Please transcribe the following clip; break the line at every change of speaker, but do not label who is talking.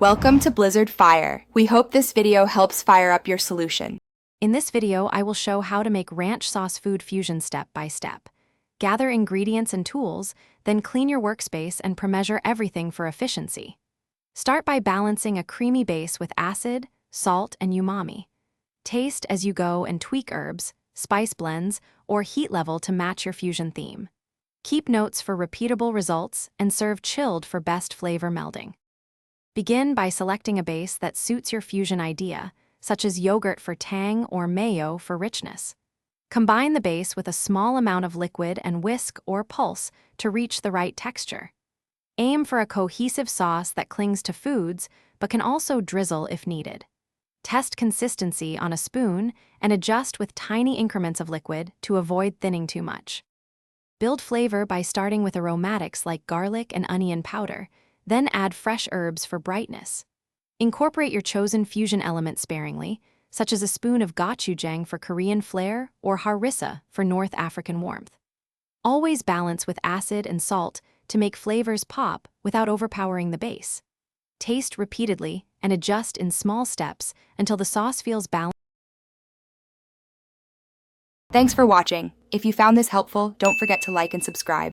Welcome to Blizzard Fire. We hope this video helps fire up your solution.
In this video, I will show how to make ranch sauce food fusion step by step. Gather ingredients and tools, then clean your workspace and pre-measure everything for efficiency. Start by balancing a creamy base with acid, salt, and umami. Taste as you go and tweak herbs, spice blends, or heat level to match your fusion theme. Keep notes for repeatable results and serve chilled for best flavor melding. Begin by selecting a base that suits your fusion idea, such as yogurt for tang or mayo for richness. Combine the base with a small amount of liquid and whisk or pulse to reach the right texture. Aim for a cohesive sauce that clings to foods but can also drizzle if needed. Test consistency on a spoon and adjust with tiny increments of liquid to avoid thinning too much. Build flavor by starting with aromatics like garlic and onion powder, then add fresh herbs for brightness. Incorporate your chosen fusion element sparingly, such as a spoon of gochujang for Korean flair or harissa for North African warmth. Always balance with acid and salt to make flavors pop without overpowering the base. Taste repeatedly and adjust in small steps until the sauce feels balanced.
Thanks for watching. If you found this helpful, don't forget to like and subscribe.